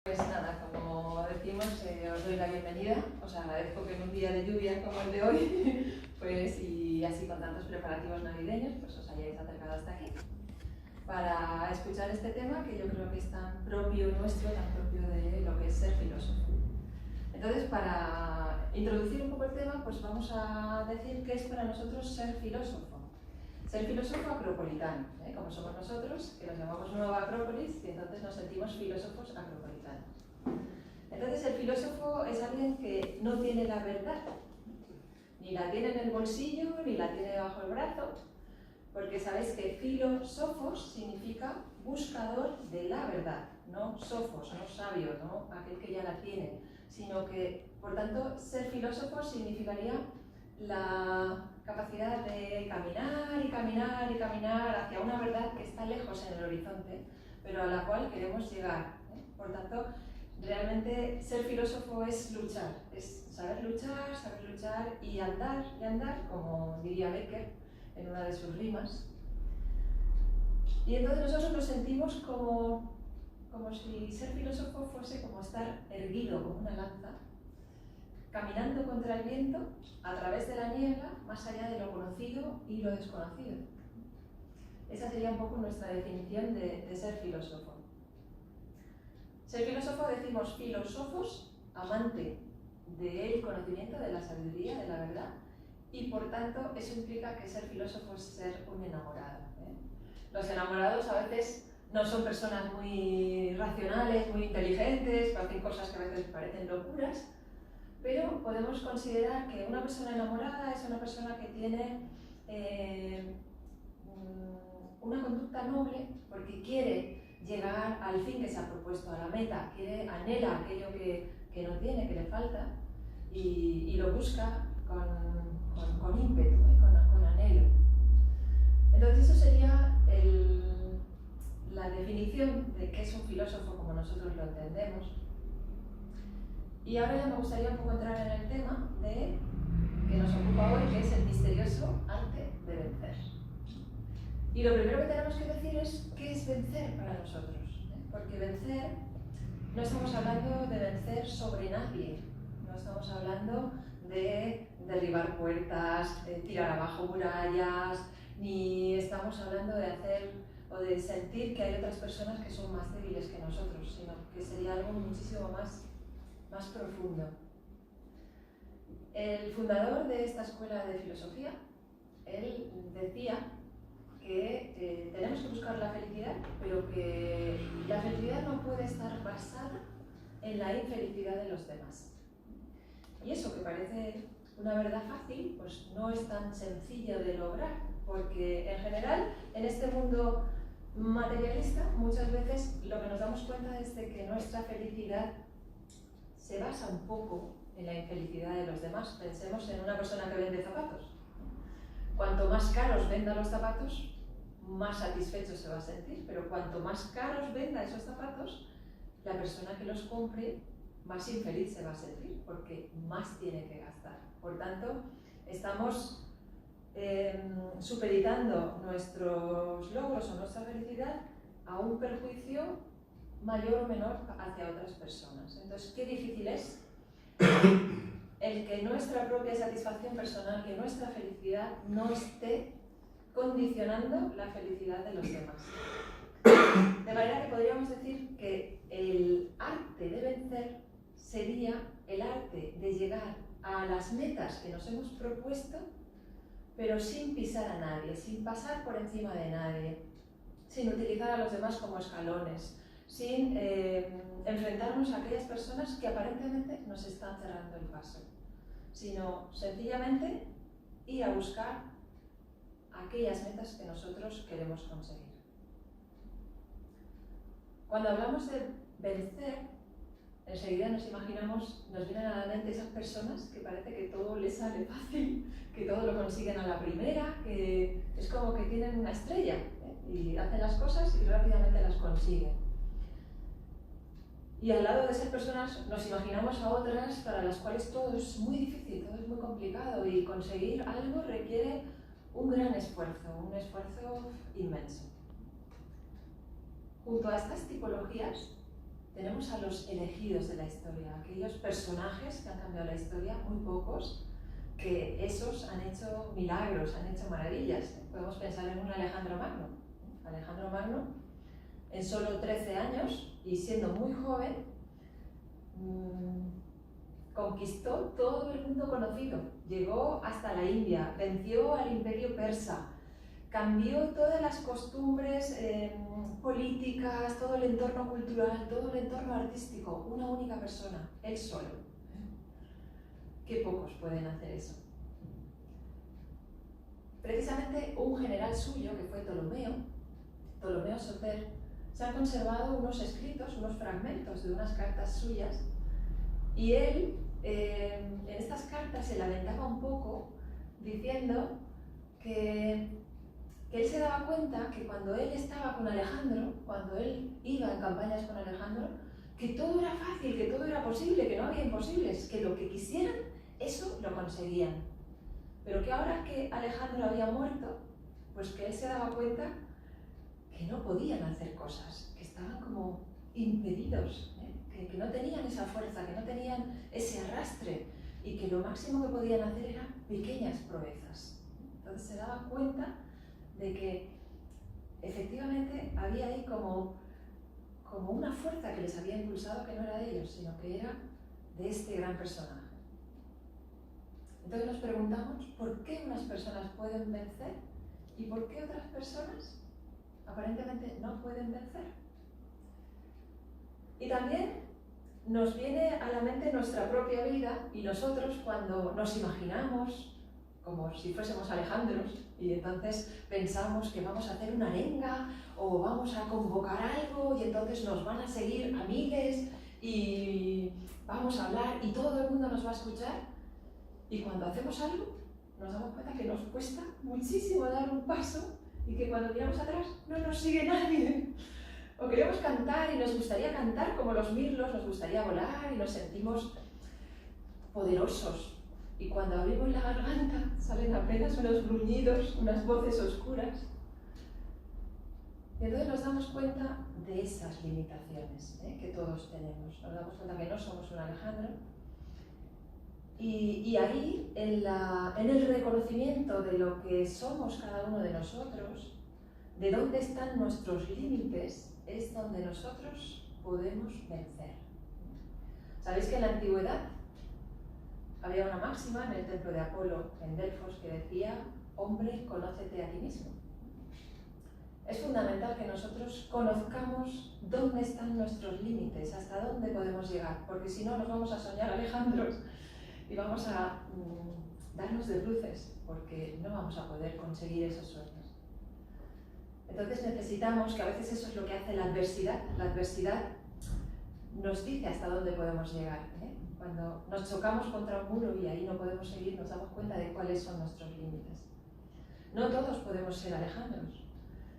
Pues nada, como decimos, os doy la bienvenida. Os agradezco que en un día de lluvia como el de hoy, pues y así con tantos preparativos navideños, pues os hayáis acercado hasta aquí para escuchar este tema que yo creo que es tan propio nuestro, tan propio de lo que es ser filósofo. Entonces, para introducir un poco el tema, pues vamos a decir qué es para nosotros ser filósofo. Ser filósofo acropolitano, como somos nosotros, que nos llamamos Nueva Acrópolis y entonces nos sentimos filósofos acropolitanos. Entonces el filósofo es alguien que no tiene la verdad, ni la tiene en el bolsillo, ni la tiene debajo del brazo, porque sabéis que filósofos significa buscador de la verdad, no sofos, no sabio, no aquel que ya la tiene, sino que, por tanto, ser filósofo significaría la capacidad de caminar y caminar y caminar hacia una verdad que está lejos en el horizonte, pero a la cual queremos llegar. Por tanto, realmente ser filósofo es luchar, es saber luchar y andar, como diría Becker en una de sus rimas. Y entonces nosotros nos sentimos como si ser filósofo fuese como estar erguido como una lanza, caminando contra el viento, a través de la niebla, más allá de lo conocido y lo desconocido. Esa sería un poco nuestra definición de ser filósofo. Ser filósofo decimos filósofos, amante del conocimiento, de la sabiduría, de la verdad, y por tanto eso implica que ser filósofo es ser un enamorado. Los enamorados a veces no son personas muy racionales, muy inteligentes, que hacen cosas que a veces parecen locuras, pero podemos considerar que una persona enamorada es una persona que tiene una conducta noble porque quiere llegar al fin que se ha propuesto, a la meta, anhela aquello que no tiene, que le falta, y lo busca con ímpetu, con anhelo. Entonces eso sería la definición de qué es un filósofo como nosotros lo entendemos. Y ahora ya me gustaría un poco entrar en el tema que nos ocupa hoy, que es el misterioso arte de vencer. Y lo primero que tenemos que decir es qué es vencer para nosotros. Porque vencer, no estamos hablando de vencer sobre nadie, no estamos hablando de derribar puertas, de tirar abajo murallas, ni estamos hablando de hacer o de sentir que hay otras personas que son más débiles que nosotros, sino que sería algo muchísimo más profundo. El fundador de esta escuela de filosofía, él decía que tenemos que buscar la felicidad, pero que la felicidad no puede estar basada en la infelicidad de los demás. Y eso que parece una verdad fácil, pues no es tan sencillo de lograr, porque en general en este mundo materialista muchas veces lo que nos damos cuenta es de que nuestra felicidad se basa un poco en la infelicidad de los demás. Pensemos en una persona que vende zapatos. Cuanto más caros venda los zapatos, más satisfecho se va a sentir, pero cuanto más caros venda esos zapatos, la persona que los compre más infeliz se va a sentir, porque más tiene que gastar. Por tanto, estamos supeditando nuestros logros o nuestra felicidad a un perjuicio mayor o menor hacia otras personas. Entonces, qué difícil es el que nuestra propia satisfacción personal, que nuestra felicidad no esté condicionando la felicidad de los demás. De manera que podríamos decir que el arte de vencer sería el arte de llegar a las metas que nos hemos propuesto, pero sin pisar a nadie, sin pasar por encima de nadie, sin utilizar a los demás como escalones, sin enfrentarnos a aquellas personas que aparentemente nos están cerrando el paso, sino sencillamente ir a buscar aquellas metas que nosotros queremos conseguir. Cuando hablamos de vencer, enseguida nos vienen a la mente esas personas que parece que todo les sale fácil, que todo lo consiguen a la primera, que es como que tienen una estrella, y hacen las cosas y rápidamente las consiguen. Y al lado de esas personas nos imaginamos a otras para las cuales todo es muy difícil, todo es muy complicado, y conseguir algo requiere un gran esfuerzo, un esfuerzo inmenso. Junto a estas tipologías tenemos a los elegidos de la historia, aquellos personajes que han cambiado la historia, muy pocos, que esos han hecho milagros, han hecho maravillas. Podemos pensar en un Alejandro Magno. Alejandro Magno, en solo 13 años y siendo muy joven, conquistó todo el mundo conocido. Llegó hasta la India, venció al imperio persa, cambió todas las costumbres políticas, todo el entorno cultural, todo el entorno artístico. Una única persona, él solo. Qué pocos pueden hacer eso. Precisamente un general suyo, que fue Ptolomeo Soter, se han conservado unos escritos, unos fragmentos de unas cartas suyas, y él en estas cartas se lamentaba un poco diciendo que él se daba cuenta que cuando él estaba con Alejandro, cuando él iba en campañas con Alejandro, que todo era fácil, que todo era posible, que no había imposibles, que lo que quisieran, eso lo conseguían. Pero que ahora que Alejandro había muerto, pues que él se daba cuenta que no podían hacer cosas, que estaban como impedidos, que no tenían esa fuerza, que no tenían ese arrastre y que lo máximo que podían hacer eran pequeñas proezas. Entonces se daba cuenta de que efectivamente había ahí como una fuerza que les había impulsado que no era de ellos, sino que era de este gran personaje. Entonces nos preguntamos por qué unas personas pueden vencer y por qué otras personas aparentemente no pueden vencer. Y también nos viene a la mente nuestra propia vida y nosotros cuando nos imaginamos como si fuésemos Alejandros y entonces pensamos que vamos a hacer una arenga o vamos a convocar algo y entonces nos van a seguir a miles y vamos a hablar y todo el mundo nos va a escuchar. Y cuando hacemos algo, nos damos cuenta que nos cuesta muchísimo dar un paso y que cuando miramos atrás no nos sigue nadie. O queremos cantar y nos gustaría cantar como los mirlos, nos gustaría volar y nos sentimos poderosos. Y cuando abrimos la garganta salen apenas unos gruñidos, unas voces oscuras. Y entonces nos damos cuenta de esas limitaciones que todos tenemos. Nos damos cuenta que no somos un Alejandro. Y ahí, en el reconocimiento de lo que somos cada uno de nosotros, de dónde están nuestros límites, es donde nosotros podemos vencer. ¿Sabéis que en la antigüedad había una máxima en el templo de Apolo en Delfos que decía: hombre, conócete a ti mismo? Es fundamental que nosotros conozcamos dónde están nuestros límites, hasta dónde podemos llegar, porque si no nos vamos a soñar Alejandros y vamos a darnos de bruces, porque no vamos a poder conseguir esos sueños. Entonces necesitamos, que a veces eso es lo que hace la adversidad nos dice hasta dónde podemos llegar. Cuando nos chocamos contra un muro y ahí no podemos seguir, nos damos cuenta de cuáles son nuestros límites. No todos podemos ser Alejandros,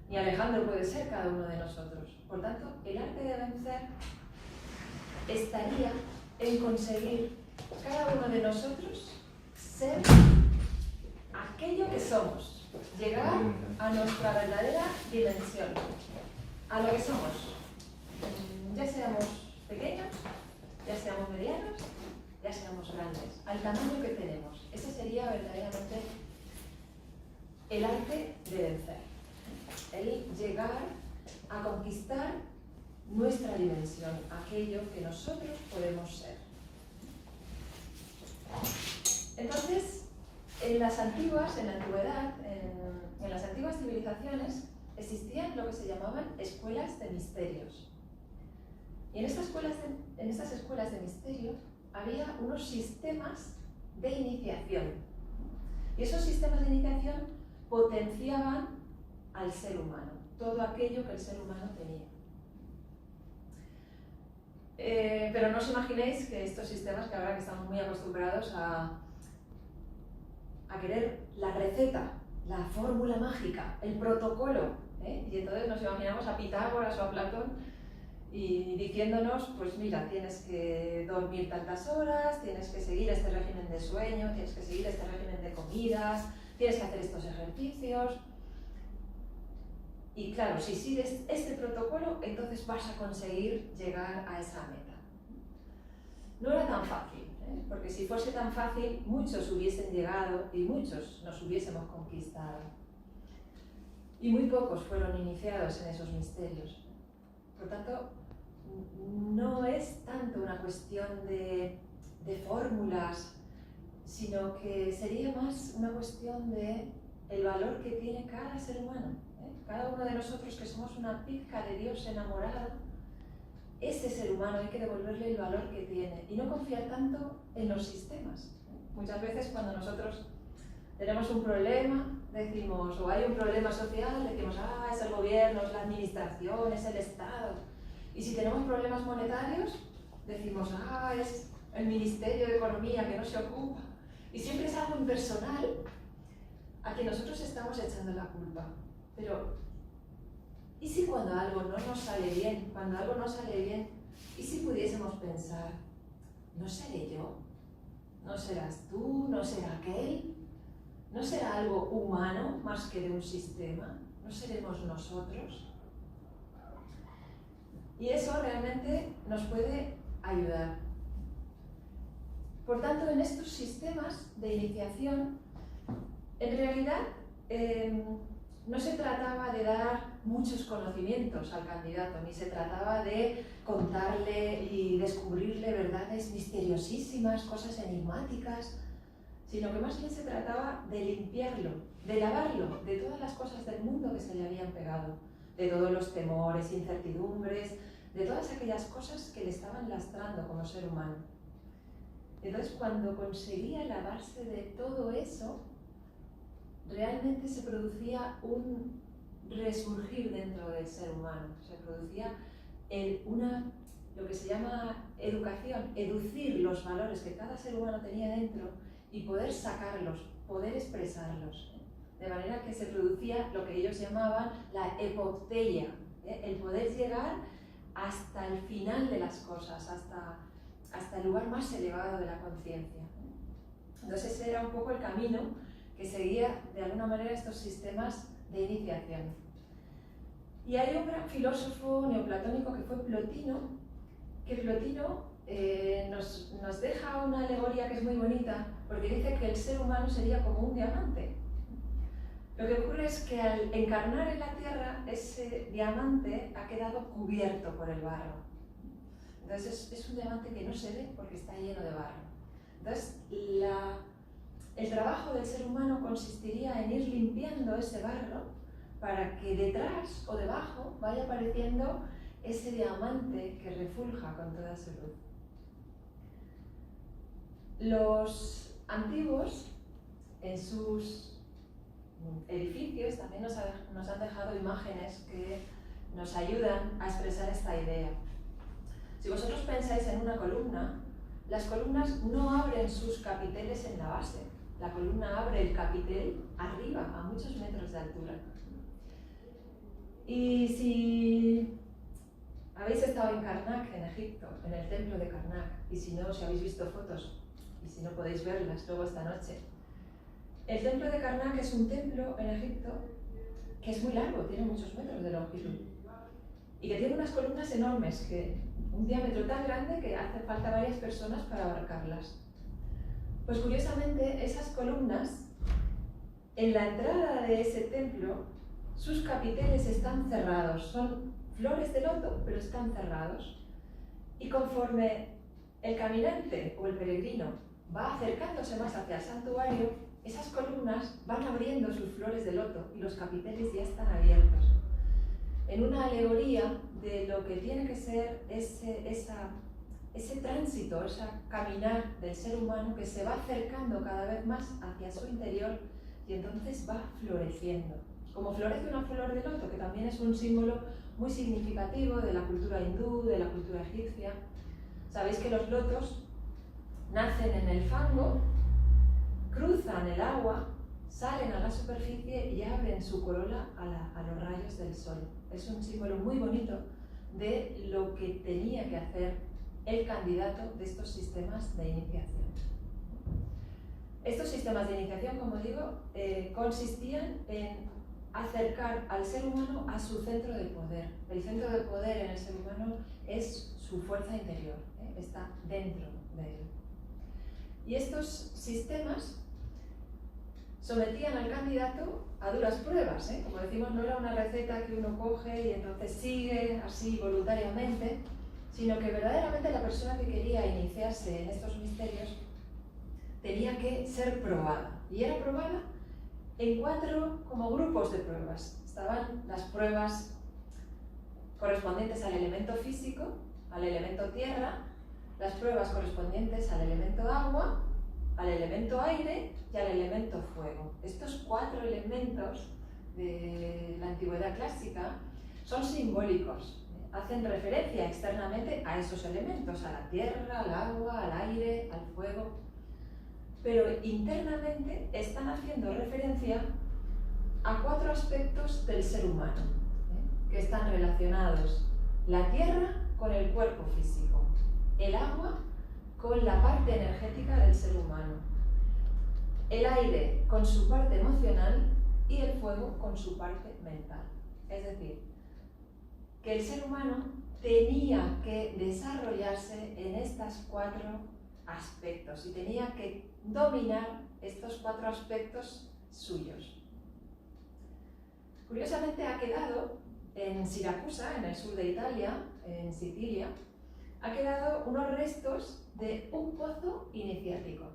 ni Alejandro puede ser cada uno de nosotros. Por tanto, el arte de vencer estaría en conseguir cada uno de nosotros ser aquello que somos, llegar a nuestra verdadera dimensión, a lo que somos, ya seamos pequeños, ya seamos medianos, ya seamos grandes, al tamaño que tenemos. Ese sería verdaderamente el arte de vencer, el llegar a conquistar nuestra dimensión, aquello que nosotros podemos ser. Entonces, en la antigüedad, en las antiguas civilizaciones, existían lo que se llamaban escuelas de misterios. Y en estas escuelas de misterios había unos sistemas de iniciación. Y esos sistemas de iniciación potenciaban al ser humano, todo aquello que el ser humano tenía. Pero no os imaginéis que estos sistemas, que ahora que estamos muy acostumbrados a querer la receta, la fórmula mágica, el protocolo, y entonces nos imaginamos a Pitágoras o a Platón y diciéndonos, pues mira, tienes que dormir tantas horas, tienes que seguir este régimen de sueño, tienes que seguir este régimen de comidas, tienes que hacer estos ejercicios. Y claro, si sigues este protocolo, entonces vas a conseguir llegar a esa meta. No era tan fácil, porque si fuese tan fácil, muchos hubiesen llegado y muchos nos hubiésemos conquistado. Y muy pocos fueron iniciados en esos misterios. Por tanto, no es tanto una cuestión de fórmulas, sino que sería más una cuestión de el valor que tiene cada ser humano. Cada uno de nosotros que somos una pizca de Dios enamorado, ese ser humano hay que devolverle el valor que tiene y no confiar tanto en los sistemas. Muchas veces cuando nosotros tenemos un problema, decimos, o hay un problema social, decimos, es el gobierno, es la administración, es el Estado. Y si tenemos problemas monetarios, decimos, es el Ministerio de Economía que no se ocupa. Y siempre es algo impersonal a quien nosotros estamos echando la culpa. Pero, ¿y si cuando algo no nos sale bien, y si pudiésemos pensar, ¿no seré yo? ¿No serás tú? ¿No será aquel? ¿No será algo humano más que de un sistema? ¿No seremos nosotros? Y eso realmente nos puede ayudar. Por tanto, en estos sistemas de iniciación, en realidad, no se trataba de dar muchos conocimientos al candidato, ni se trataba de contarle y descubrirle verdades misteriosísimas, cosas enigmáticas, sino que más bien se trataba de limpiarlo, de lavarlo de todas las cosas del mundo que se le habían pegado, de todos los temores, incertidumbres, de todas aquellas cosas que le estaban lastrando como ser humano. Entonces, cuando conseguía lavarse de todo eso, realmente se producía un resurgir dentro del ser humano, se producía lo que se llama educación, educir los valores que cada ser humano tenía dentro y poder sacarlos, poder expresarlos. De manera que se producía lo que ellos llamaban la epopteia, el poder llegar hasta el final de las cosas, hasta el lugar más elevado de la conciencia. Entonces ese era un poco el camino que seguía de alguna manera estos sistemas de iniciación. Y hay un gran filósofo neoplatónico que fue Plotino, que Plotino nos deja una alegoría que es muy bonita, porque dice que el ser humano sería como un diamante. Lo que ocurre es que al encarnar en la Tierra, ese diamante ha quedado cubierto por el barro. Entonces es un diamante que no se ve porque está lleno de barro. Entonces el trabajo del ser humano consistiría en ir limpiando ese barro para que detrás o debajo vaya apareciendo ese diamante que refulja con toda su luz. Los antiguos, en sus edificios, también nos han dejado imágenes que nos ayudan a expresar esta idea. Si vosotros pensáis en una columna, las columnas no abren sus capiteles en la base. La columna abre el capitel arriba, a muchos metros de altura. Y si habéis estado en Karnak, en Egipto, en el templo de Karnak, y si no, si habéis visto fotos, y si no podéis verlas luego esta noche, el templo de Karnak es un templo en Egipto que es muy largo, tiene muchos metros de longitud, y que tiene unas columnas enormes, un diámetro tan grande que hace falta varias personas para abarcarlas. Pues curiosamente, esas columnas, en la entrada de ese templo, sus capiteles están cerrados, son flores de loto, pero están cerrados. Y conforme el caminante o el peregrino va acercándose más hacia el santuario, esas columnas van abriendo sus flores de loto y los capiteles ya están abiertos. En una alegoría de lo que tiene que ser ese tránsito, ese caminar del ser humano que se va acercando cada vez más hacia su interior y entonces va floreciendo. Como florece una flor de loto, que también es un símbolo muy significativo de la cultura hindú, de la cultura egipcia. Sabéis que los lotos nacen en el fango, cruzan el agua, salen a la superficie y abren su corola a los rayos del sol. Es un símbolo muy bonito de lo que tenía que hacer el candidato de estos sistemas de iniciación. Estos sistemas de iniciación, como digo, consistían en acercar al ser humano a su centro de poder. El centro de poder en el ser humano es su fuerza interior, está dentro de él. Y estos sistemas sometían al candidato a duras pruebas, Como decimos, no era una receta que uno coge y entonces sigue así voluntariamente, sino que verdaderamente la persona que quería iniciarse en estos misterios tenía que ser probada. Y era probada en 4 como grupos de pruebas. Estaban las pruebas correspondientes al elemento físico, al elemento tierra, las pruebas correspondientes al elemento agua, al elemento aire y al elemento fuego. Estos 4 elementos de la antigüedad clásica son simbólicos, hacen referencia externamente a esos elementos, a la tierra, al agua, al aire, al fuego, pero internamente están haciendo referencia a 4 aspectos del ser humano, que están relacionados: la tierra con el cuerpo físico, el agua con la parte energética del ser humano, el aire con su parte emocional y el fuego con su parte mental. Es decir, que el ser humano tenía que desarrollarse en estos 4 aspectos y tenía que dominar estos 4 aspectos suyos. Curiosamente ha quedado en Siracusa, en el sur de Italia, en Sicilia, ha quedado unos restos de un pozo iniciático.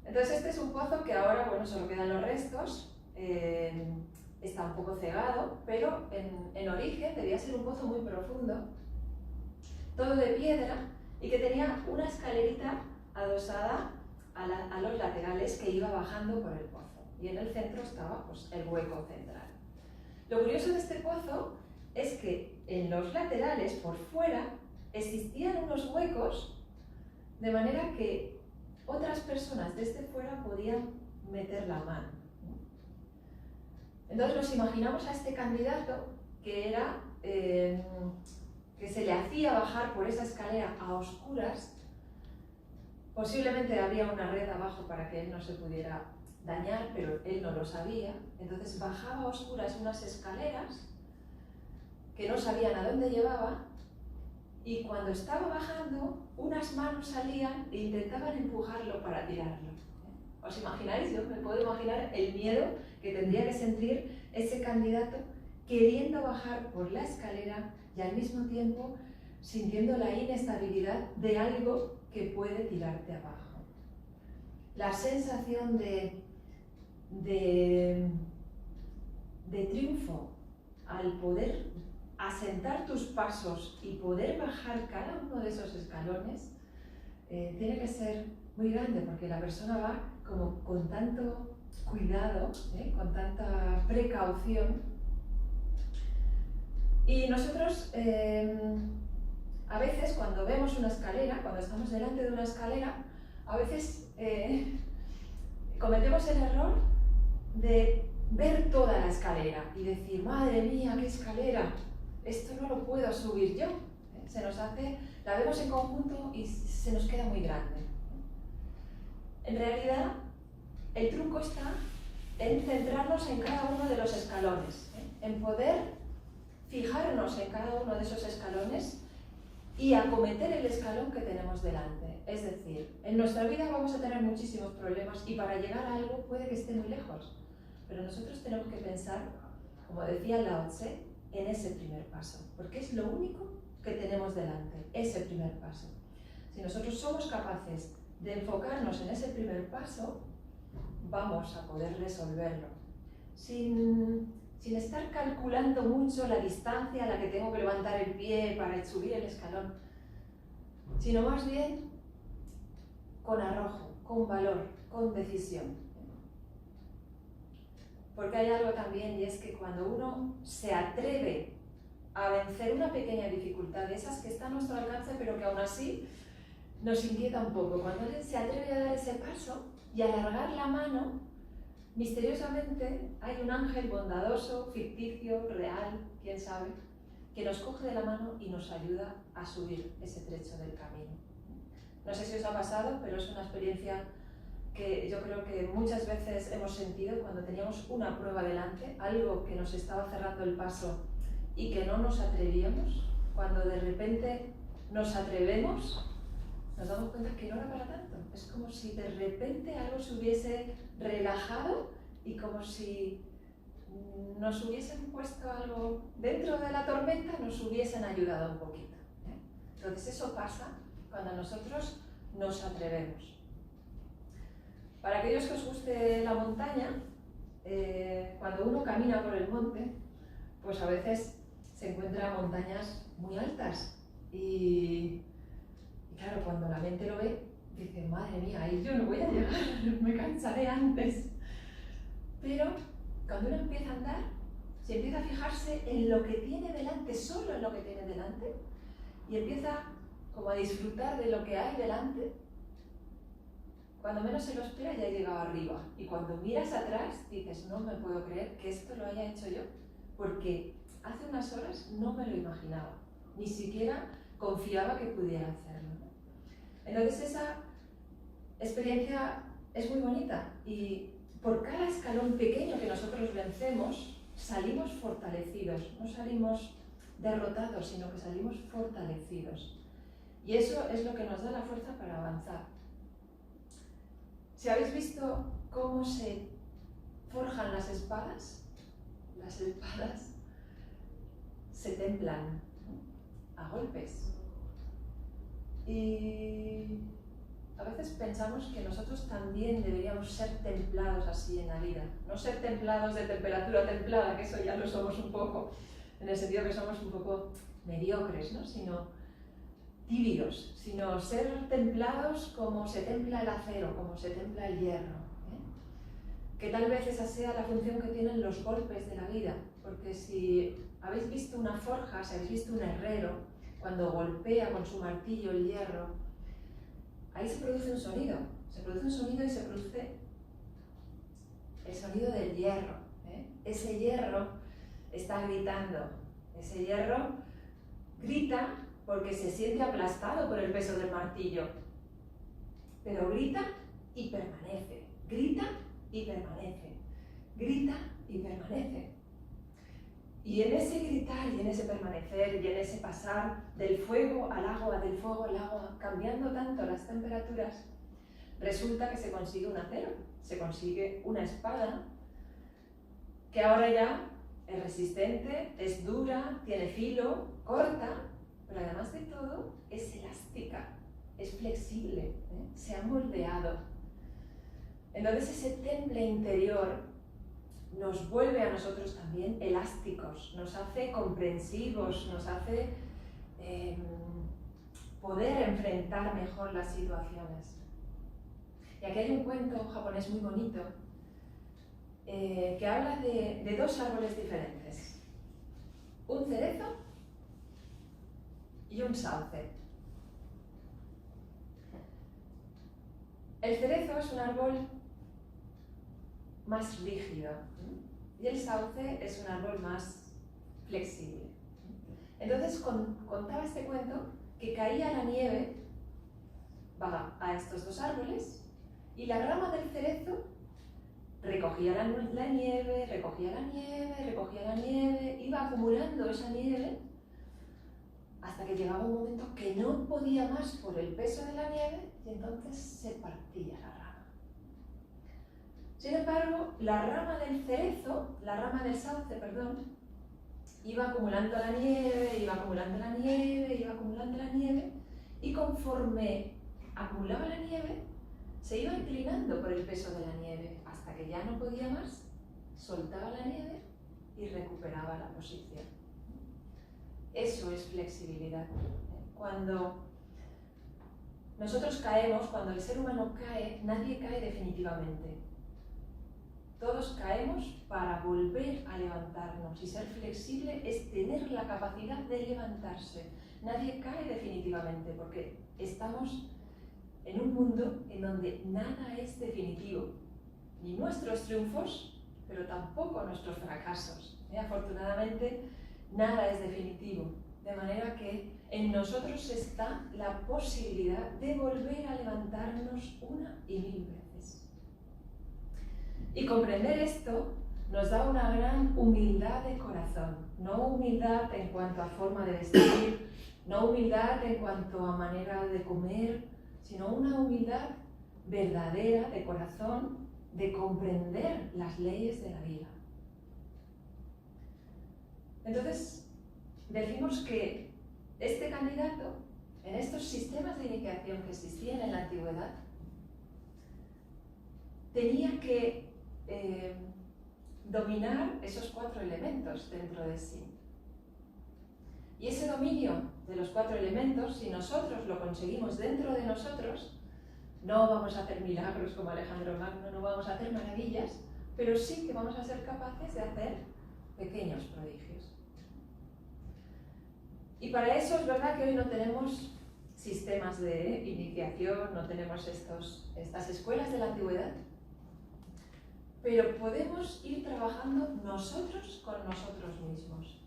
Entonces este es un pozo que ahora, bueno, solo quedan los restos, está un poco cegado, pero en origen debía ser un pozo muy profundo, todo de piedra, y que tenía una escalerita adosada a los laterales que iba bajando por el pozo. Y en el centro estaba pues, el hueco central. Lo curioso de este pozo es que en los laterales, por fuera, existían unos huecos, de manera que otras personas desde fuera podían meter la mano. Entonces nos imaginamos a este candidato que era que se le hacía bajar por esa escalera a oscuras. Posiblemente había una red abajo para que él no se pudiera dañar, pero él no lo sabía. Entonces bajaba a oscuras unas escaleras que no sabían a dónde llevaba, y cuando estaba bajando, unas manos salían e intentaban empujarlo para tirarlo. ¿Os imagináis? Yo me puedo imaginar el miedo que tendría que sentir ese candidato queriendo bajar por la escalera y al mismo tiempo sintiendo la inestabilidad de algo que puede tirarte abajo. La sensación de triunfo al poder asentar tus pasos y poder bajar cada uno de esos escalones tiene que ser muy grande, porque la persona va como con tanto cuidado, con tanta precaución. Y nosotros a veces cuando vemos una escalera, cuando estamos delante de una escalera, a veces cometemos el error de ver toda la escalera y decir, madre mía, qué escalera, esto no lo puedo subir yo. Se nos hace, la vemos en conjunto y se nos queda muy grande. En realidad, el truco está en centrarnos en cada uno de los escalones, en poder fijarnos en cada uno de esos escalones y acometer el escalón que tenemos delante. Es decir, en nuestra vida vamos a tener muchísimos problemas y para llegar a algo puede que esté muy lejos, pero nosotros tenemos que pensar, como decía Lao Tse, en ese primer paso, porque es lo único que tenemos delante, ese primer paso. Si nosotros somos capaces de enfocarnos en ese primer paso, vamos a poder resolverlo, sin estar calculando mucho la distancia a la que tengo que levantar el pie para subir el escalón, sino más bien con arrojo, con valor, con decisión. Porque hay algo también, y es que cuando uno se atreve a vencer una pequeña dificultad, de esas que está a nuestro alcance, pero que aún así nos inquieta un poco, cuando alguien se atreve a dar ese paso y alargar la mano, misteriosamente hay un ángel bondadoso, ficticio, real, quién sabe, que nos coge de la mano y nos ayuda a subir ese trecho del camino. No sé si os ha pasado, pero es una experiencia que yo creo que muchas veces hemos sentido cuando teníamos una prueba delante, algo que nos estaba cerrando el paso y que no nos atrevíamos. Cuando de repente nos atrevemos, nos damos cuenta que no era para tanto. Es como si de repente algo se hubiese relajado y como si nos hubiesen puesto algo dentro de la tormenta, nos hubiesen ayudado un poquito. Entonces eso pasa cuando nosotros nos atrevemos. Para aquellos que os guste la montaña, cuando uno camina por el monte, pues a veces se encuentra montañas muy altas y claro, cuando la mente lo ve, dice, madre mía, ahí yo no voy a llegar, me cansaré antes. Pero cuando uno empieza a andar, se empieza a fijarse en lo que tiene delante, solo en lo que tiene delante, y empieza como a disfrutar de lo que hay delante. Cuando menos se lo espera ya he llegado arriba, y cuando miras atrás dices, no me puedo creer que esto lo haya hecho yo, porque hace unas horas no me lo imaginaba, ni siquiera confiaba que pudiera hacerlo. Entonces esa experiencia es muy bonita y por cada escalón pequeño que nosotros vencemos salimos fortalecidos, no salimos derrotados, sino que salimos fortalecidos. Y eso es lo que nos da la fuerza para avanzar. Si habéis visto cómo se forjan las espadas se templan a golpes. Y a veces pensamos que nosotros también deberíamos ser templados así en la vida. No ser templados de temperatura templada, que eso ya lo somos un poco, en el sentido que somos un poco mediocres, ¿no? Sino tibios, sino ser templados como se templa el acero, como se templa el hierro. Que tal vez esa sea la función que tienen los golpes de la vida, porque si habéis visto una forja, si habéis visto un herrero, cuando golpea con su martillo el hierro, ahí se produce un sonido y se produce el sonido del hierro. Ese hierro está gritando, ese hierro grita porque se siente aplastado por el peso del martillo, pero grita y permanece, grita y permanece, grita y permanece. Y en ese gritar y en ese permanecer y en ese pasar del fuego al agua, del fuego al agua, cambiando tanto las temperaturas, resulta que se consigue un acero, se consigue una espada que ahora ya es resistente, es dura, tiene filo, corta, pero además de todo es elástica, es flexible, se ha moldeado. Entonces ese temple interior nos vuelve a nosotros también elásticos, nos hace comprensivos, nos hace poder enfrentar mejor las situaciones. Y aquí hay un cuento japonés muy bonito que habla de dos árboles diferentes, un cerezo y un sauce. El cerezo es un árbol más rígido y el sauce es un árbol más flexible. Entonces contaba este cuento que caía la nieve a estos dos árboles y la rama del cerezo recogía la nieve, recogía la nieve, recogía la nieve, iba acumulando esa nieve hasta que llegaba un momento que no podía más por el peso de la nieve y entonces se partía la rama. Sin embargo, la rama del sauce, iba acumulando la nieve, iba acumulando la nieve, iba acumulando la nieve, y conforme acumulaba la nieve, se iba inclinando por el peso de la nieve, hasta que ya no podía más, soltaba la nieve y recuperaba la posición. Eso es flexibilidad. Cuando nosotros caemos, cuando el ser humano cae, nadie cae definitivamente. Todos caemos para volver a levantarnos, y ser flexible es tener la capacidad de levantarse. Nadie cae definitivamente porque estamos en un mundo en donde nada es definitivo, ni nuestros triunfos, pero tampoco nuestros fracasos. Afortunadamente, nada es definitivo, de manera que en nosotros está la posibilidad de volver a levantarnos una y mil veces. Y comprender esto nos da una gran humildad de corazón, no humildad en cuanto a forma de vestir, no humildad en cuanto a manera de comer, sino una humildad verdadera de corazón, de comprender las leyes de la vida. Entonces, decimos que este candidato, en estos sistemas de iniciación que existían en la antigüedad, tenía que dominar esos 4 elementos dentro de sí. Y ese dominio de los 4 elementos, si nosotros lo conseguimos dentro de nosotros, no vamos a hacer milagros como Alejandro Magno, no vamos a hacer maravillas, pero sí que vamos a ser capaces de hacer pequeños prodigios. Y para eso es verdad que hoy no tenemos sistemas de iniciación, no tenemos estas escuelas de la antigüedad, pero podemos ir trabajando nosotros con nosotros mismos.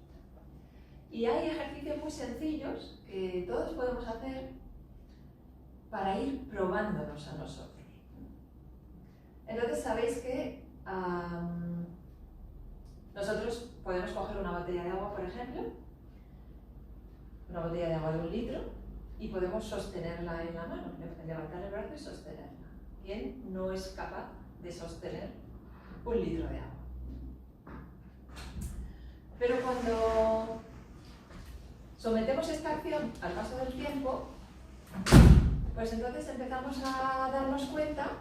Y hay ejercicios muy sencillos que todos podemos hacer para ir probándonos a nosotros. Entonces sabéis que nosotros podemos coger una botella de agua, por ejemplo, una botella de agua de 1 litro, y podemos sostenerla en la mano, levantar el brazo y sostenerla. ¿Quién no es capaz de sostener 1 litro de agua? Pero cuando sometemos esta acción al paso del tiempo, pues entonces empezamos a darnos cuenta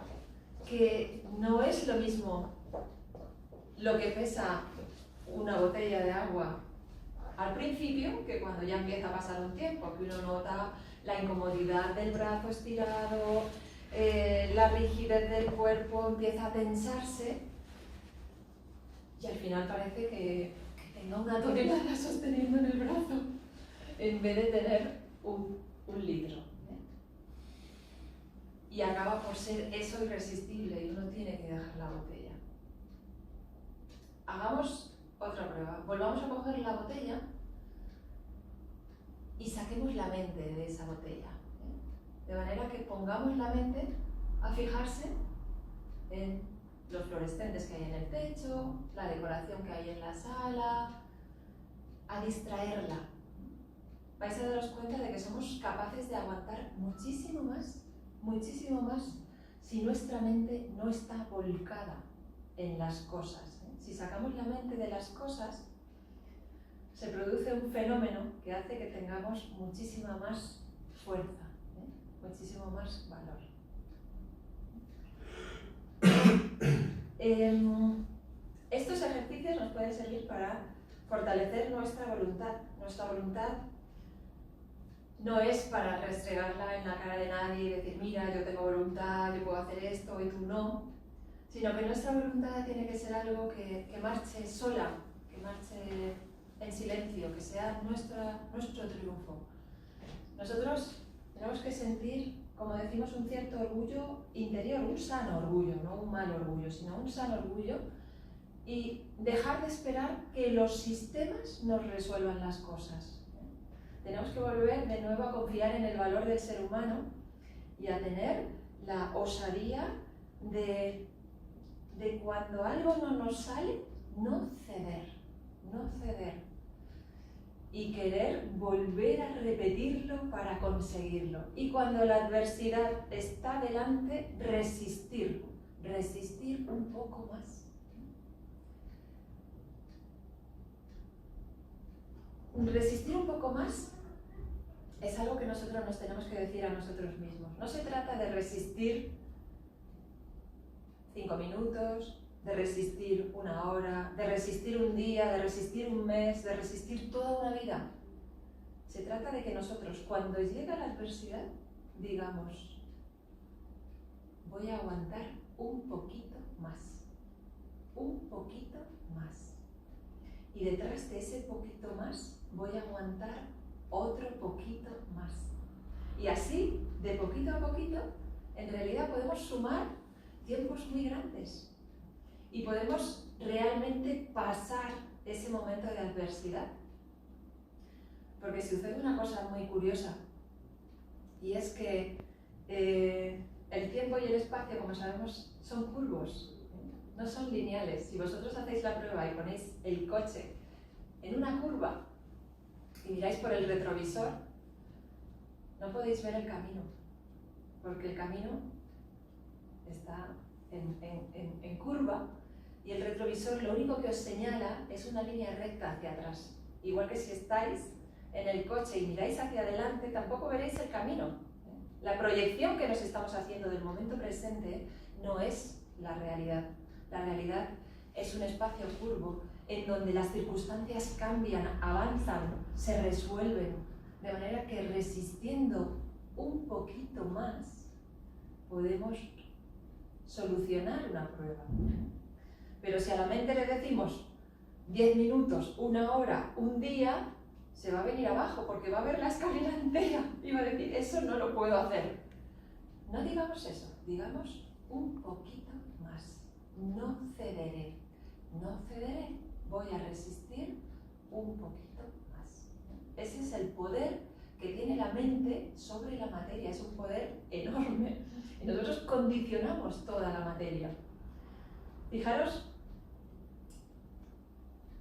que no es lo mismo lo que pesa una botella de agua al principio que cuando ya empieza a pasar un tiempo, que uno nota la incomodidad del brazo estirado, la rigidez del cuerpo empieza a tensarse y al final parece que tenga 1 tonelada sosteniendo en el brazo en vez de tener un litro. Y acaba por ser eso irresistible y uno tiene que dejar la botella. Hagamos otra prueba. Volvamos a coger la botella y saquemos la mente de esa botella. De manera que pongamos la mente a fijarse en los fluorescentes que hay en el techo, la decoración que hay en la sala, a distraerla. Vais a daros cuenta de que somos capaces de aguantar muchísimo más, si nuestra mente no está volcada en las cosas. Si sacamos la mente de las cosas, se produce un fenómeno que hace que tengamos muchísima más fuerza, muchísimo más valor. Estos ejercicios nos pueden servir para fortalecer nuestra voluntad. Nuestra voluntad no es para restregarla en la cara de nadie y decir, mira, yo tengo voluntad, yo puedo hacer esto y tú no, sino que nuestra voluntad tiene que ser algo que marche sola, que marche en silencio, que sea nuestro triunfo. Nosotros tenemos que sentir, como decimos, un cierto orgullo interior, un sano orgullo, no un mal orgullo, sino un sano orgullo, y dejar de esperar que los sistemas nos resuelvan las cosas. Tenemos que volver de nuevo a confiar en el valor del ser humano y a tener la osadía de cuando algo no nos sale, no ceder. Y querer volver a repetirlo para conseguirlo. Y cuando la adversidad está delante, resistir un poco más. Resistir un poco más es algo que nosotros nos tenemos que decir a nosotros mismos. No se trata de resistir 5 minutos, de resistir 1 hora, de resistir un día, de resistir un mes, de resistir toda una vida. Se trata de que nosotros, cuando llega la adversidad, digamos, voy a aguantar un poquito más. Y detrás de ese poquito más, voy a aguantar otro poquito más. Y así, de poquito a poquito, en realidad podemos sumar tiempos muy grandes. Y podemos realmente pasar ese momento de adversidad. Porque sucede una cosa muy curiosa, y es que el tiempo y el espacio, como sabemos, son curvos. no son lineales. Si vosotros hacéis la prueba y ponéis el coche en una curva y miráis por el retrovisor, no podéis ver el camino, porque el camino está en curva y el retrovisor lo único que os señala es una línea recta hacia atrás. Igual que si estáis en el coche y miráis hacia adelante, tampoco veréis el camino. La proyección que nos estamos haciendo del momento presente no es la realidad. La realidad es un espacio curvo en donde las circunstancias cambian, avanzan, se resuelven, de manera que resistiendo un poquito más podemos solucionar una prueba. Pero si a la mente le decimos 10 minutos, 1 hora, un día, se va a venir abajo porque va a ver la escalera entera y va a decir, eso no lo puedo hacer. No digamos eso, digamos un poquito más. No cederé, voy a resistir un poquito más. Ese es el poder que tiene la mente sobre la materia, es un poder enorme. Y nosotros condicionamos toda la materia. Fijaros,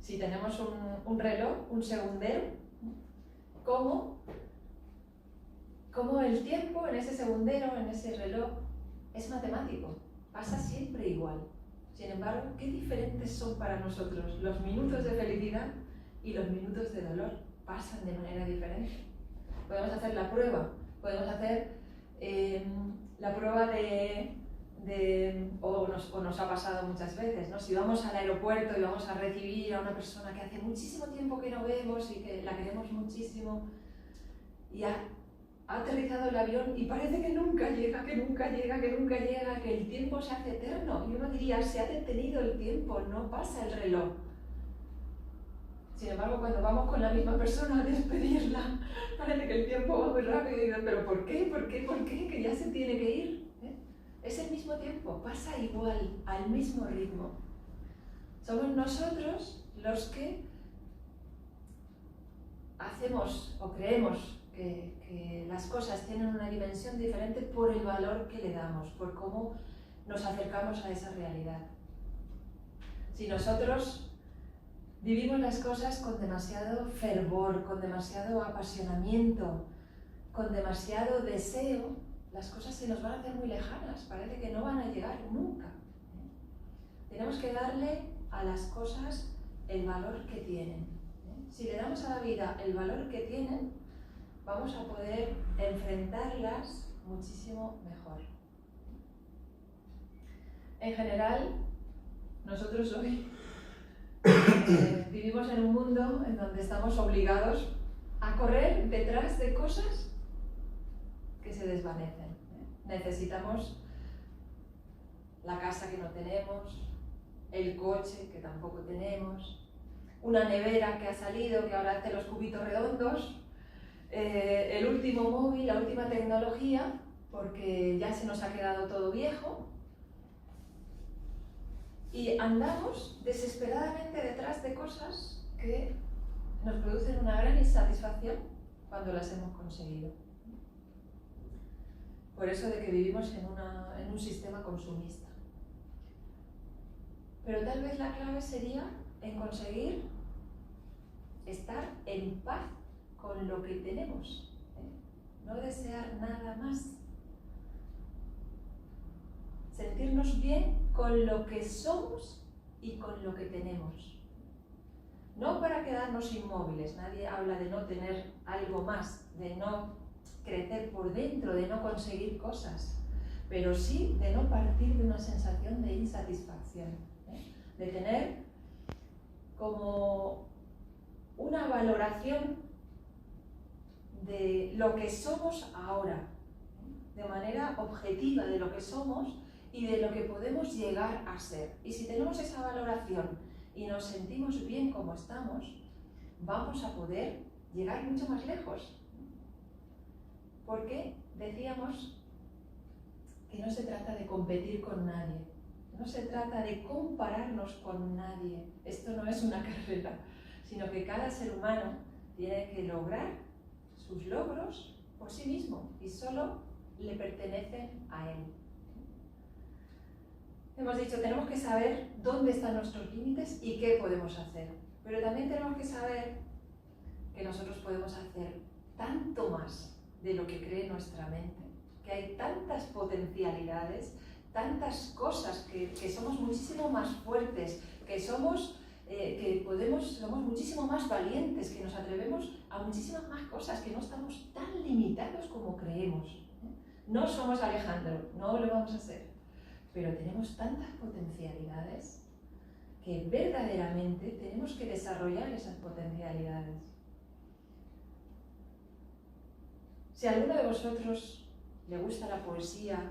si tenemos un reloj, un segundero, cómo el tiempo en ese segundero, en ese reloj, es matemático, pasa siempre igual. Sin embargo, qué diferentes son para nosotros los minutos de felicidad y los minutos de dolor, pasan de manera diferente. Podemos hacer la prueba, podemos hacer la prueba o nos ha pasado muchas veces, ¿no? Si vamos al aeropuerto y vamos a recibir a una persona que hace muchísimo tiempo que no vemos y que la queremos muchísimo y ha aterrizado el avión y parece que nunca llega, que el tiempo se hace eterno. Y uno diría, se ha detenido el tiempo, no pasa el reloj. Sin embargo, cuando vamos con la misma persona a despedirla, parece que el tiempo va muy rápido y digo, ¿pero por qué? Que ya se tiene que ir. Es el mismo tiempo, pasa igual, al mismo ritmo. Somos nosotros los que hacemos o creemos que las cosas tienen una dimensión diferente por el valor que le damos, por cómo nos acercamos a esa realidad. Si nosotros vivimos las cosas con demasiado fervor, con demasiado apasionamiento, con demasiado deseo, las cosas se nos van a hacer muy lejanas, parece que no van a llegar nunca. Tenemos que darle a las cosas el valor que tienen. Si le damos a la vida el valor que tienen, vamos a poder enfrentarlas muchísimo mejor. En general, nosotros hoy vivimos en un mundo en donde estamos obligados a correr detrás de cosas que se desvanecen. Necesitamos la casa que no tenemos, el coche que tampoco tenemos, una nevera que ha salido, que ahora hace los cubitos redondos, el último móvil, la última tecnología, porque ya se nos ha quedado todo viejo. Y andamos desesperadamente detrás de cosas que nos producen una gran insatisfacción cuando las hemos conseguido. Por eso de que vivimos en un sistema consumista. Pero tal vez la clave sería en conseguir estar en paz con lo que tenemos, no desear nada más. Sentirnos bien con lo que somos y con lo que tenemos. No para quedarnos inmóviles, nadie habla de no tener algo más, de no crecer por dentro, de no conseguir cosas, pero sí de no partir de una sensación de insatisfacción, de tener como una valoración de lo que somos ahora, de manera objetiva de lo que somos y de lo que podemos llegar a ser. Y si tenemos esa valoración y nos sentimos bien como estamos, vamos a poder llegar mucho más lejos. Porque decíamos que no se trata de competir con nadie, no se trata de compararnos con nadie. Esto no es una carrera, sino que cada ser humano tiene que lograr sus logros por sí mismo y solo le pertenecen a él. hemos dicho, tenemos que saber dónde están nuestros límites y qué podemos hacer. Pero también tenemos que saber que nosotros podemos hacer tanto más de lo que cree nuestra mente, que hay tantas potencialidades, tantas cosas, que somos muchísimo más fuertes, que somos muchísimo más valientes, que nos atrevemos a muchísimas más cosas, que no estamos tan limitados como creemos. No somos Alejandro, no lo vamos a ser, pero tenemos tantas potencialidades que verdaderamente tenemos que desarrollar esas potencialidades. Si a alguno de vosotros le gusta la poesía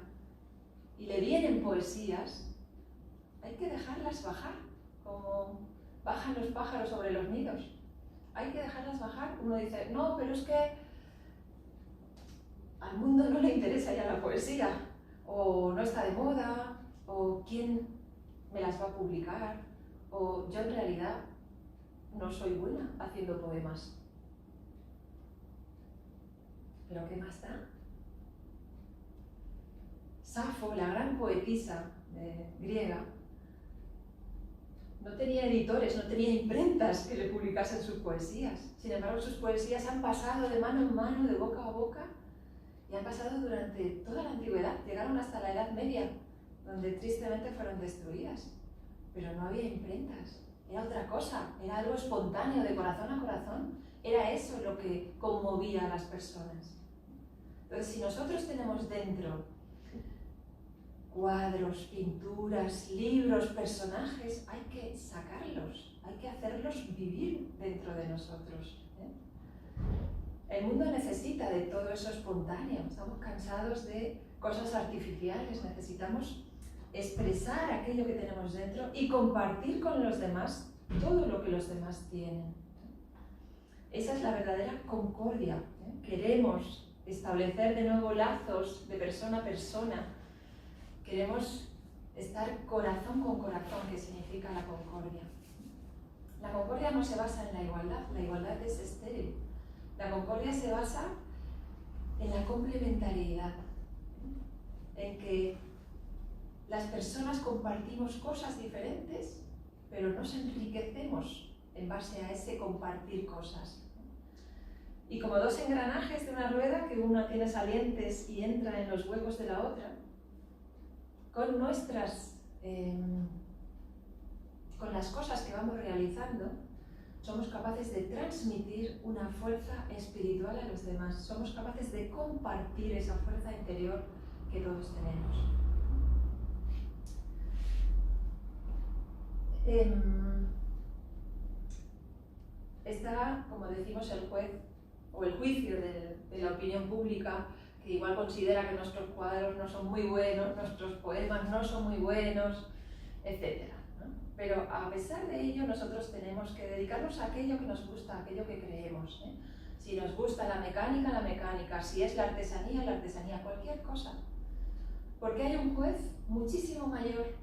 y le vienen poesías, hay que dejarlas bajar, como bajan los pájaros sobre los nidos. Hay que dejarlas bajar. Uno dice, no, pero es que al mundo no le interesa ya la poesía, o no está de moda, o quién me las va a publicar, o yo en realidad no soy buena haciendo poemas. ¿Pero qué más da? Safo, la gran poetisa griega, no tenía editores, no tenía imprentas que le publicasen sus poesías. Sin embargo, sus poesías han pasado de mano en mano, de boca a boca, y han pasado durante toda la antigüedad. Llegaron hasta la Edad Media, donde tristemente fueron destruidas. Pero no había imprentas, era otra cosa, era algo espontáneo, de corazón a corazón. Era eso lo que conmovía a las personas. Entonces, si nosotros tenemos dentro cuadros, pinturas, libros, personajes, hay que sacarlos, hay que hacerlos vivir dentro de nosotros. El mundo necesita de todo eso espontáneo, estamos cansados de cosas artificiales, necesitamos expresar aquello que tenemos dentro y compartir con los demás todo lo que los demás tienen. Esa es la verdadera concordia. Queremos establecer de nuevo lazos de persona a persona. Queremos estar corazón con corazón, que significa la concordia. La concordia no se basa en la igualdad es estéril. La concordia se basa en la complementariedad, en que las personas compartimos cosas diferentes, pero nos enriquecemos en base a ese compartir cosas. Y como dos engranajes de una rueda, que una tiene salientes y entra en los huecos de la otra, con las cosas que vamos realizando, somos capaces de transmitir una fuerza espiritual a los demás. Somos capaces de compartir esa fuerza interior que todos tenemos. Está, como decimos, el juez o el juicio de la opinión pública, que igual considera que nuestros cuadros no son muy buenos, nuestros poemas no son muy buenos, etc. Pero a pesar de ello, nosotros tenemos que dedicarnos a aquello que nos gusta, a aquello que creemos. Si nos gusta la mecánica, si es la artesanía, cualquier cosa. Porque hay un juez muchísimo mayor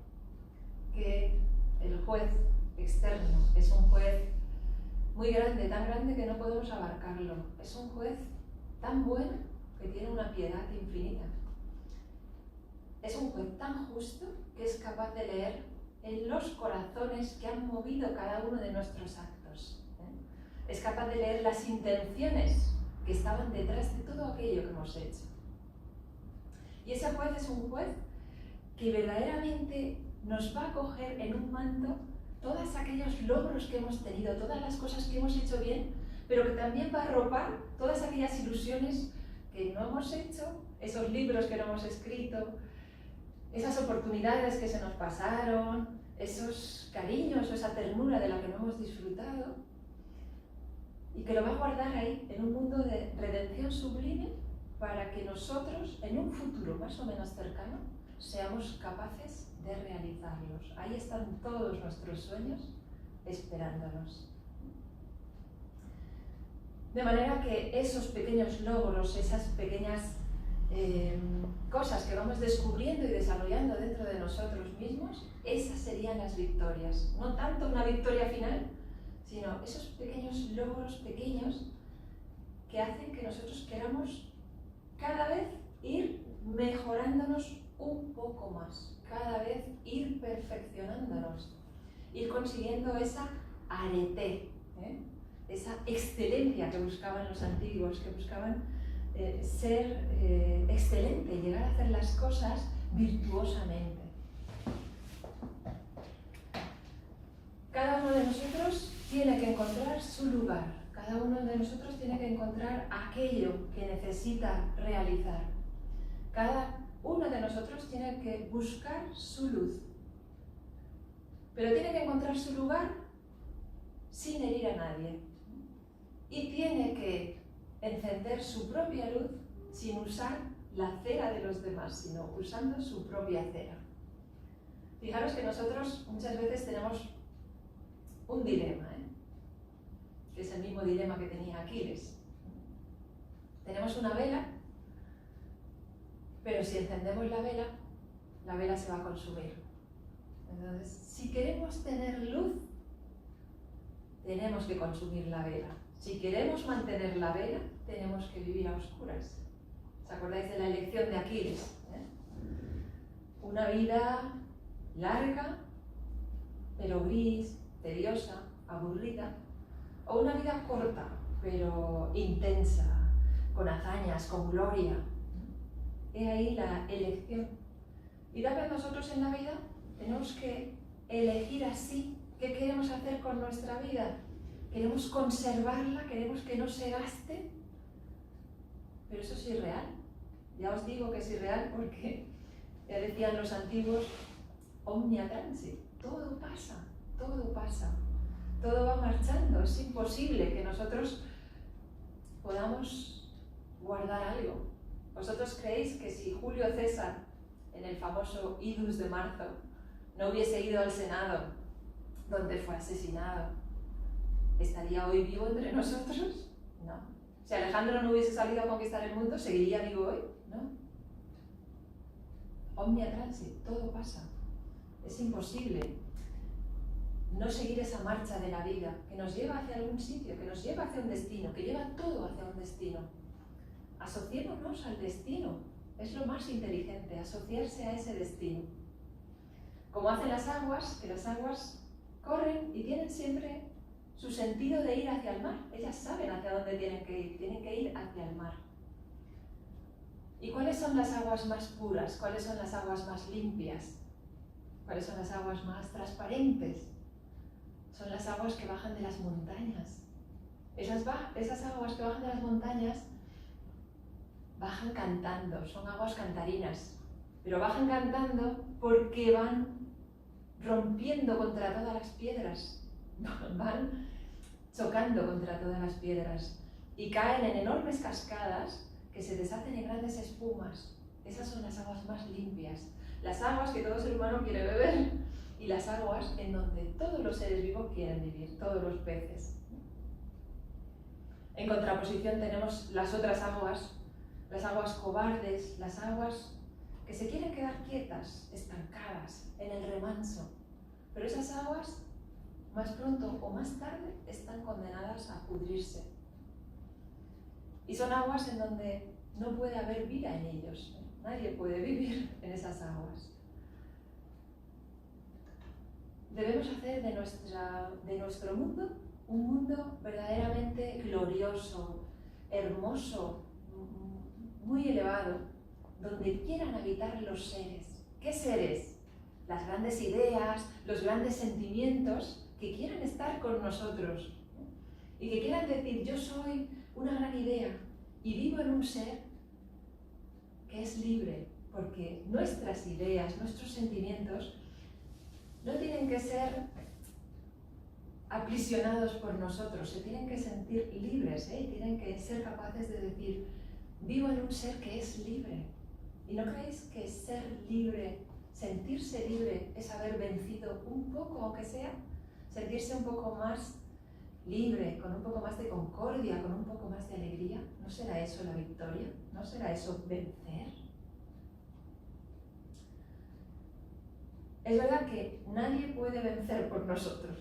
que el juez externo. Es un juez muy grande, tan grande que no podemos abarcarlo. Es un juez tan bueno que tiene una piedad infinita. Es un juez tan justo que es capaz de leer en los corazones que han movido cada uno de nuestros actos. Es capaz de leer las intenciones que estaban detrás de todo aquello que hemos hecho. Y ese juez es un juez que verdaderamente nos va a coger en un manto todos aquellos logros que hemos tenido, todas las cosas que hemos hecho bien, pero que también va a arropar todas aquellas ilusiones que no hemos hecho, esos libros que no hemos escrito, esas oportunidades que se nos pasaron, esos cariños o esa ternura de la que no hemos disfrutado, y que lo va a guardar ahí, en un mundo de redención sublime, para que nosotros, en un futuro más o menos cercano, seamos capaces de realizarlos. Ahí están todos nuestros sueños esperándonos. De manera que esos pequeños logros, esas pequeñas cosas que vamos descubriendo y desarrollando dentro de nosotros mismos, esas serían las victorias. No tanto una victoria final, sino esos pequeños logros pequeños que hacen que nosotros queramos cada vez ir mejorándonos un poco más, cada vez ir perfeccionándonos, ir consiguiendo esa arete, esa excelencia que buscaban los antiguos, que buscaban ser excelente, llegar a hacer las cosas virtuosamente. Cada uno de nosotros tiene que encontrar su lugar, cada uno de nosotros tiene que encontrar aquello que necesita realizar. Cada uno de nosotros tiene que buscar su luz, pero tiene que encontrar su lugar sin herir a nadie. Y tiene que encender su propia luz sin usar la cera de los demás, sino usando su propia cera. Fijaros que nosotros muchas veces tenemos un dilema, que es el mismo dilema que tenía Aquiles. Tenemos una vela, pero si encendemos la vela se va a consumir. Entonces, si queremos tener luz, tenemos que consumir la vela. Si queremos mantener la vela, tenemos que vivir a oscuras. ¿Os acordáis de la elección de Aquiles? Una vida larga, pero gris, tediosa, aburrida, o una vida corta, pero intensa, con hazañas, con gloria. He ahí la elección. Y también nosotros en la vida tenemos que elegir así qué queremos hacer con nuestra vida. Queremos conservarla, queremos que no se gaste, pero eso es irreal. Ya os digo que es irreal porque ya decían los antiguos, omnia transit, todo pasa, todo va marchando. Es imposible que nosotros podamos guardar algo. ¿Vosotros creéis que si Julio César, en el famoso Idus de marzo, no hubiese ido al Senado, donde fue asesinado, estaría hoy vivo entre nosotros? No. Si Alejandro no hubiese salido a conquistar el mundo, ¿seguiría vivo hoy? No. Omnia transit, todo pasa. Es imposible no seguir esa marcha de la vida que nos lleva hacia algún sitio, que nos lleva hacia un destino, que lleva todo hacia un destino. Asociémonos al destino. Es lo más inteligente, asociarse a ese destino. Como hacen las aguas, que las aguas corren y tienen siempre su sentido de ir hacia el mar. Ellas saben hacia dónde tienen que ir hacia el mar. ¿Y cuáles son las aguas más puras? ¿Cuáles son las aguas más limpias? ¿Cuáles son las aguas más transparentes? Son las aguas que bajan de las montañas. Esas aguas que bajan de las montañas bajan cantando, son aguas cantarinas, pero bajan cantando porque van rompiendo contra todas las piedras, van chocando contra todas las piedras y caen en enormes cascadas que se deshacen en grandes espumas. Esas son las aguas más limpias, las aguas que todo ser humano quiere beber y las aguas en donde todos los seres vivos quieren vivir, todos los peces. En contraposición tenemos las otras aguas, las aguas cobardes, las aguas que se quieren quedar quietas, estancadas, en el remanso. Pero esas aguas, más pronto o más tarde, están condenadas a pudrirse. Y son aguas en donde no puede haber vida en ellos. Nadie puede vivir en esas aguas. Debemos hacer de nuestro mundo un mundo verdaderamente glorioso, hermoso, muy elevado, donde quieran habitar los seres. ¿Qué seres? Las grandes ideas, los grandes sentimientos que quieran estar con nosotros y que quieran decir, yo soy una gran idea y vivo en un ser que es libre, porque nuestras ideas, nuestros sentimientos no tienen que ser aprisionados por nosotros, se tienen que sentir libres, tienen que ser capaces de decir, vivo en un ser que es libre. ¿Y no creéis que ser libre, sentirse libre, es haber vencido un poco, aunque sea? Sentirse un poco más libre, con un poco más de concordia, con un poco más de alegría. ¿No será eso la victoria? ¿No será eso vencer? Es verdad que nadie puede vencer por nosotros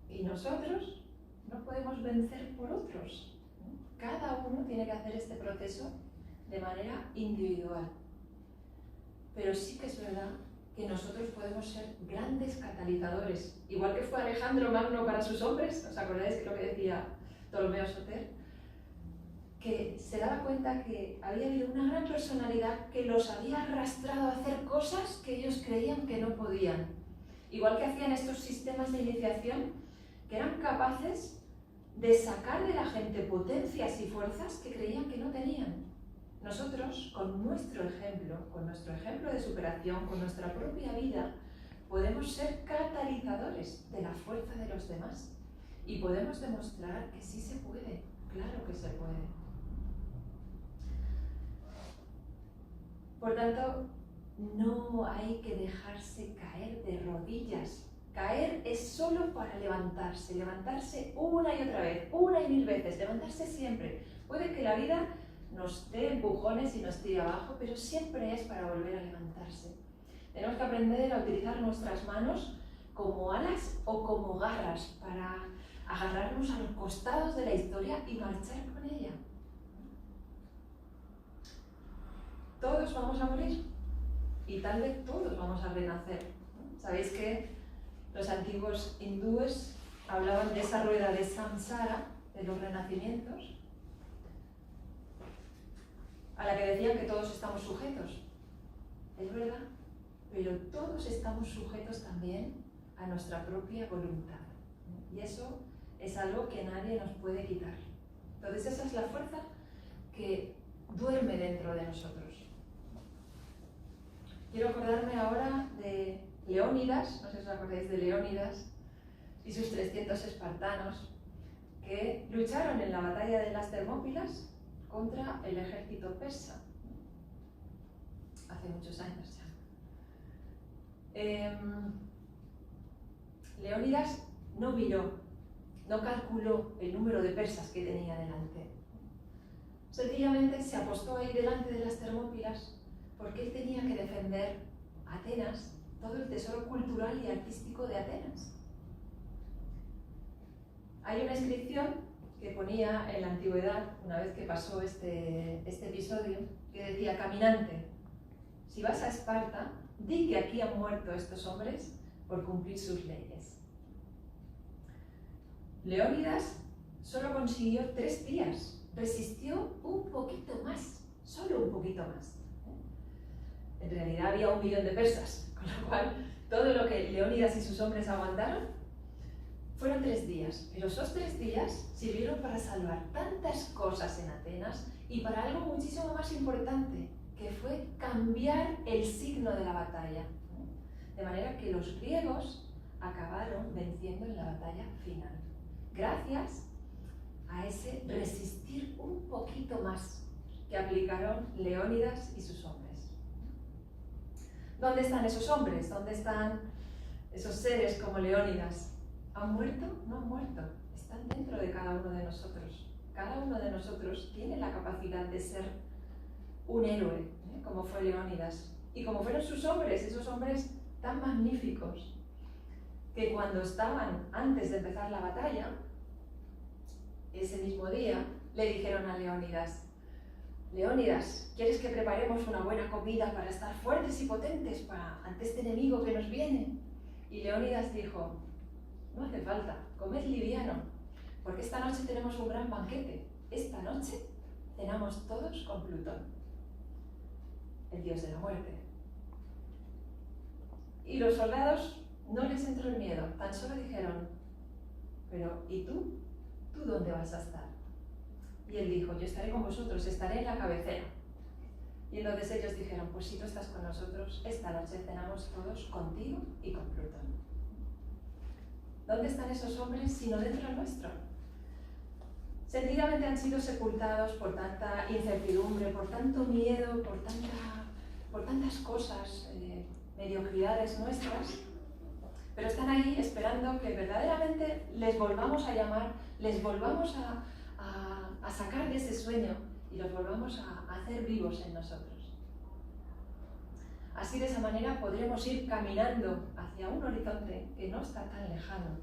y nosotros no podemos vencer por otros. Cada uno tiene que hacer este proceso de manera individual. Pero sí que es verdad que nosotros podemos ser grandes catalizadores. Igual que fue Alejandro Magno para sus hombres, ¿os acordáis que lo que decía Ptolomeo Soter? Que se daba cuenta que había habido una gran personalidad que los había arrastrado a hacer cosas que ellos creían que no podían. Igual que hacían estos sistemas de iniciación, que eran capaces de sacar de la gente potencias y fuerzas que creían que no tenían. Nosotros, con nuestro ejemplo de superación, con nuestra propia vida, podemos ser catalizadores de la fuerza de los demás y podemos demostrar que sí se puede, claro que se puede. Por tanto, no hay que dejarse caer de rodillas. Caer es solo para levantarse una y otra vez, una y mil veces, levantarse siempre. Puede que la vida nos dé empujones y nos tire abajo, pero siempre es para volver a levantarse. Tenemos que aprender a utilizar nuestras manos como alas o como garras para agarrarnos a los costados de la historia y marchar con ella. Todos vamos a morir y tal vez todos vamos a renacer. ¿Sabéis que los antiguos hindúes hablaban de esa rueda de samsara, de los renacimientos, a la que decían que todos estamos sujetos? Es verdad, pero todos estamos sujetos también a nuestra propia voluntad. Y eso es algo que nadie nos puede quitar. Entonces esa es la fuerza que duerme dentro de nosotros. Quiero acordarme ahora de Leónidas, no sé si os acordáis de Leónidas y sus 300 espartanos que lucharon en la batalla de las Termópilas contra el ejército persa, hace muchos años ya. Leónidas no miró, no calculó el número de persas que tenía delante. Sencillamente se apostó ahí delante de las Termópilas porque él tenía que defender Atenas, todo el tesoro cultural y artístico de Atenas. Hay una inscripción que ponía en la antigüedad, una vez que pasó este episodio, que decía: caminante, si vas a Esparta, di que aquí han muerto estos hombres por cumplir sus leyes. Leónidas solo consiguió 3 días, resistió un poquito más, solo un poquito más. En realidad había 1 millón de persas, con lo cual todo lo que Leónidas y sus hombres aguantaron fueron 3 días, pero esos 3 días sirvieron para salvar tantas cosas en Atenas y para algo muchísimo más importante, que fue cambiar el signo de la batalla. De manera que los griegos acabaron venciendo en la batalla final, gracias a ese resistir un poquito más que aplicaron Leónidas y sus hombres. ¿Dónde están esos hombres? ¿Dónde están esos seres como Leónidas? ¿Han muerto? No han muerto. Están dentro de cada uno de nosotros. Cada uno de nosotros tiene la capacidad de ser un héroe, como fue Leónidas. Y como fueron sus hombres, esos hombres tan magníficos, que cuando estaban antes de empezar la batalla, ese mismo día, le dijeron a Leónidas: Leónidas, ¿quieres que preparemos una buena comida para estar fuertes y potentes ante este enemigo que nos viene? Y Leónidas dijo: no hace falta, comed liviano, porque esta noche tenemos un gran banquete. Esta noche cenamos todos con Plutón, el dios de la muerte. Y los soldados no les entró el miedo, tan solo dijeron: pero ¿y tú? ¿Tú dónde vas a estar? Y él dijo: yo estaré con vosotros, estaré en la cabecera. Y entonces ellos dijeron: pues si tú estás con nosotros, esta noche cenamos todos contigo y con Plutón. ¿Dónde están esos hombres sino dentro nuestro? Sencillamente han sido sepultados por tanta incertidumbre, por tanto miedo, por tantas cosas, mediocridades nuestras, pero están ahí esperando que verdaderamente les volvamos a llamar, les volvamos a sacar de ese sueño y los volvamos a hacer vivos en nosotros. Así, de esa manera, podremos ir caminando hacia un horizonte que no está tan lejano.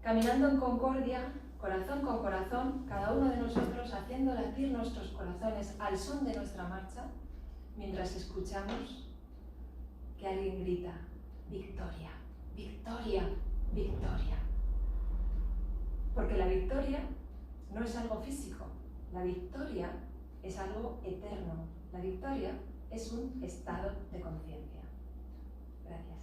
Caminando en concordia, corazón con corazón, cada uno de nosotros haciendo latir nuestros corazones al son de nuestra marcha, mientras escuchamos que alguien grita, victoria, victoria, victoria. Porque la victoria no es algo físico, la victoria es algo eterno, la victoria es un estado de conciencia. Gracias.